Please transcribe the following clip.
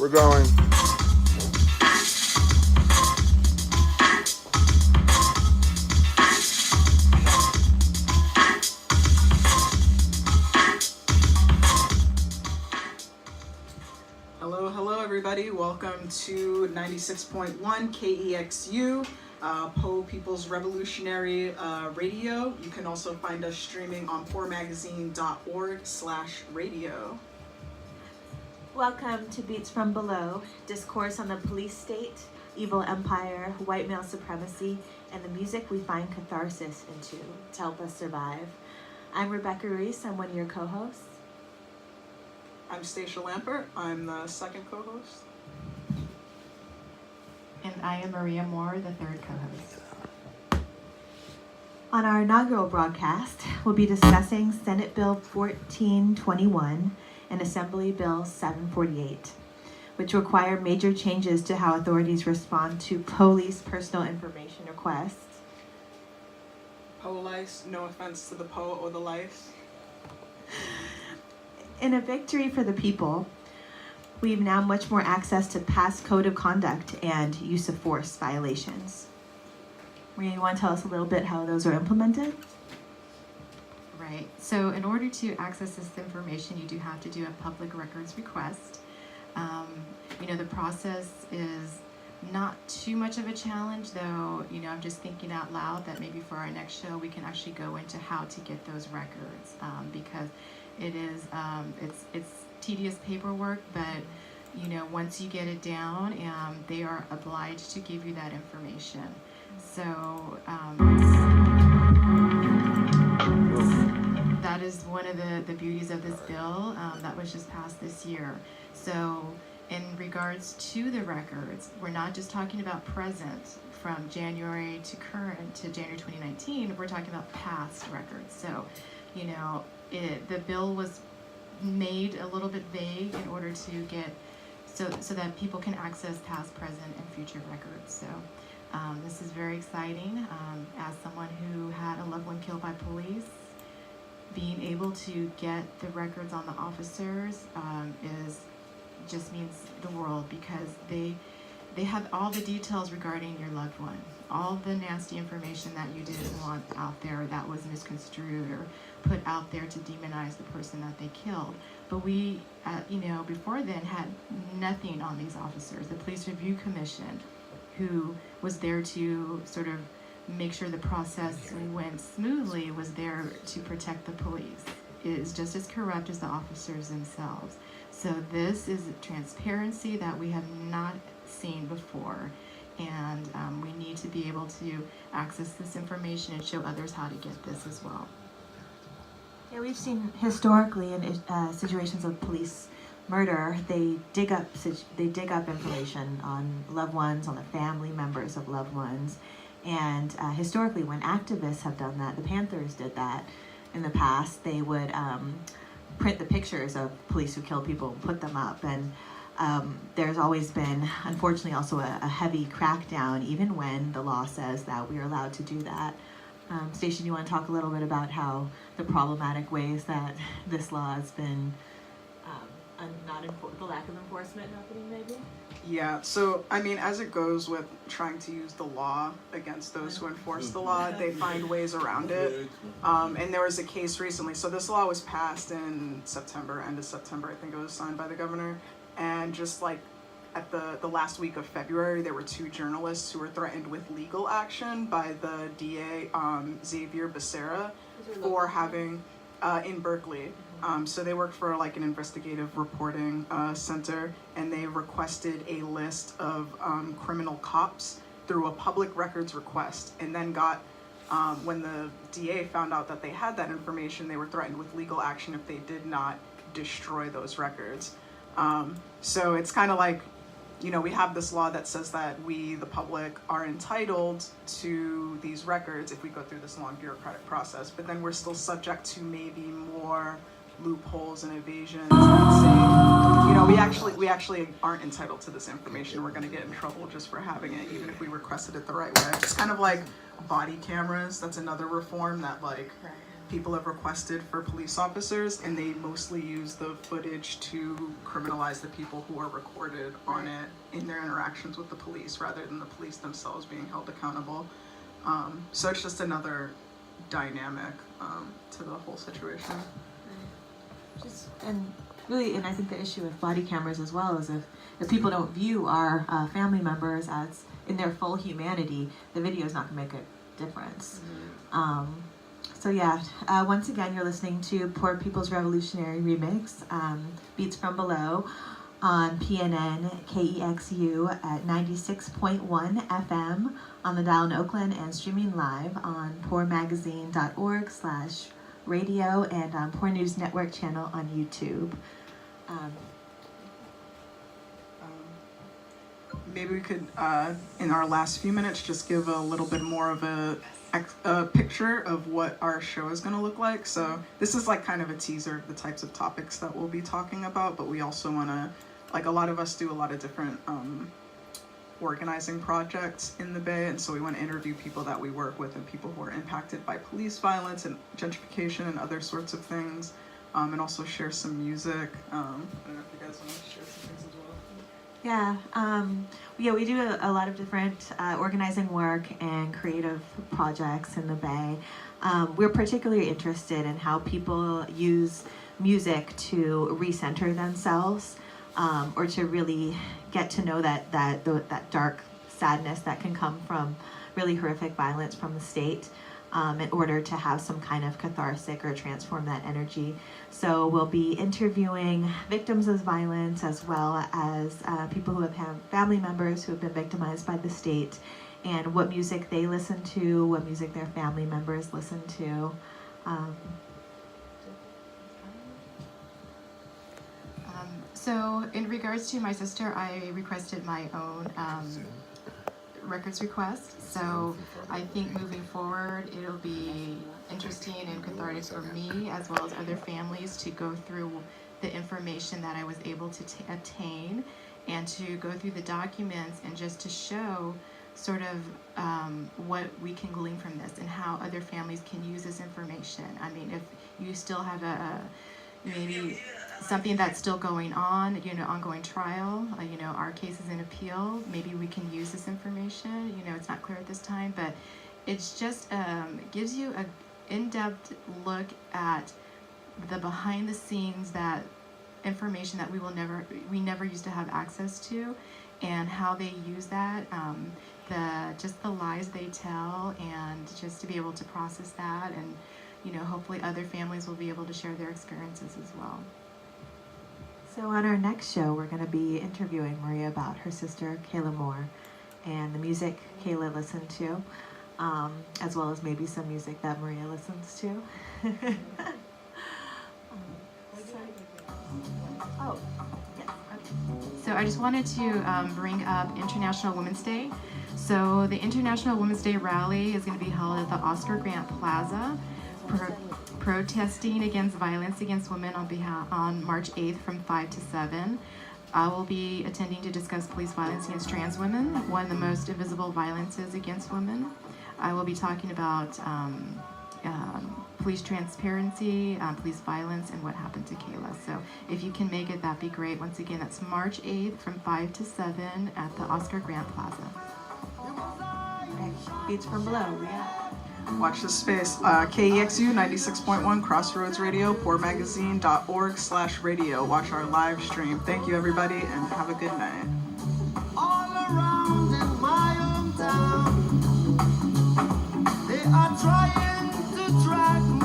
We're going. Hello everybody. Welcome to 96.1 KEXU, Po People's Revolutionary Radio. You can also find us streaming on poormagazine.org/radio. Welcome to Beats from Below, discourse on the police state, evil empire, white male supremacy, and the music we find catharsis into to help us survive. I'm Rebecca Reese. I'm one of your co-hosts. I'm Stacia Lampert. I'm the second co-host. And I am Maria Moore, the third co-host. On our inaugural broadcast, we'll be discussing Senate Bill 1421 and Assembly Bill 748, which require major changes to how authorities respond to police personal information requests. Po-lice, no offense to the po or the lice. In a victory for the people, we have now much more access to past code of conduct and use of force violations. Maria, you want to tell us a little bit how those are implemented? Right. So in order to access this information, you do have to do a public records request. The process is not too much of a challenge, though, I'm just thinking out loud that maybe for our next show, we can actually go into how to get those records, because it is, it's tedious paperwork, but, once you get it down, they are obliged to give you that information. So, that is one of the beauties of this bill that was just passed this year. So in regards to the records, we're not just talking about present from January to current to January 2019, we're talking about past records. So, the bill was made a little bit vague in order to get, so that people can access past, present, and future records. So this is very exciting. As someone who had a loved one killed by police, being able to get the records on the officers just means the world, because they have all the details regarding your loved one, all the nasty information that you didn't want out there that was misconstrued or put out there to demonize the person that they killed. But we, before then had nothing on these officers. The Police Review Commission, who was there to sort of make sure the process went smoothly, was there to protect the police. It is just as corrupt as the officers themselves. So this is transparency that we have not seen before, and we need to be able to access this information and show others how to get this as well. Yeah, we've seen historically in situations of police murder, they dig up information on loved ones, on the family members of loved ones. And historically, when activists have done that, the Panthers did that in the past, they would print the pictures of police who killed people and put them up. And there's always been, unfortunately, also a heavy crackdown, even when the law says that we are allowed to do that. Stacia, do you want to talk a little bit about how the problematic ways that this law has been, the lack of enforcement happening, maybe? Yeah, so as it goes with trying to use the law against those who enforce the law, they find ways around it. And there was a case recently, so this law was passed in September, end of September, I think it was signed by the governor. And just like at the last week of February, there were 2 journalists who were threatened with legal action by the DA, Xavier Becerra, for having, in Berkeley. So they worked for like an investigative reporting center, and they requested a list of criminal cops through a public records request, and then got, when the DA found out that they had that information, they were threatened with legal action if they did not destroy those records. So it's kind of like, we have this law that says that we, the public, are entitled to these records if we go through this long bureaucratic process, but then we're still subject to maybe more loopholes and evasions that say, we actually aren't entitled to this information. We're going to get in trouble just for having it, even if we requested it the right way. It's kind of like body cameras. That's another reform that people have requested for police officers, and they mostly use the footage to criminalize the people who are recorded on it in their interactions with the police, rather than the police themselves being held accountable. So it's just another dynamic to the whole situation. And I think the issue with body cameras as well is if people don't view our family members as in their full humanity, the video is not going to make a difference. So yeah, once again, you're listening to Poor People's Revolutionary Remix, Beats from Below, on PNN KEXU at 96.1 FM on the dial in Oakland, and streaming live on poormagazine.org/radio and on Poor News Network channel on YouTube. Maybe we could, in our last few minutes, just give a little bit more of a picture of what our show is going to look like. So this is like kind of a teaser of the types of topics that we'll be talking about, but we also want to, like, a lot of us do a lot of different organizing projects in the Bay, and so we want to interview people that we work with and people who are impacted by police violence and gentrification and other sorts of things, and also share some music. I don't know if you guys want to share some things as well. Yeah, we do a lot of different organizing work and creative projects in the Bay. We're particularly interested in how people use music to recenter themselves, or to really get to know that dark sadness that can come from really horrific violence from the state, in order to have some kind of catharsis or transform that energy. So we'll be interviewing victims of violence, as well as people who have had family members who have been victimized by the state, and what music they listen to, what music their family members listen to. So in regards to my sister, I requested my own records request. So I think moving forward, it'll be interesting and cathartic for me, as well as other families, to go through the information that I was able to obtain, and to go through the documents, and just to show sort of what we can glean from this and how other families can use this information. I mean, if you still have maybe something that's still going on, ongoing trial, our case is in appeal, maybe we can use this information. It's not clear at this time, but it's just gives you an in-depth look at the behind the scenes, that information that we never used to have access to, and how they use that, the lies they tell, and just to be able to process that, and hopefully other families will be able to share their experiences as well. So on our next show, we're going to be interviewing Maria about her sister, Kayla Moore, and the music Kayla listened to, as well as maybe some music that Maria listens to. So I just wanted to bring up International Women's Day. So the International Women's Day rally is going to be held at the Oscar Grant Plaza, protesting against violence against women on March 8th from 5 to 7. I will be attending to discuss police violence against trans women, one of the most invisible violences against women. I will be talking about police transparency, police violence, and what happened to Kayla. So if you can make it, that'd be great. Once again, that's March 8th from 5 to 7 at the Oscar Grant Plaza. Beats from Below, yeah. Watch this space. KEXU 96.1 Crossroads Radio, poormagazine.org/radio. Watch our live stream. Thank you, everybody, and have a good night. All around in my hometown, they are trying to track me.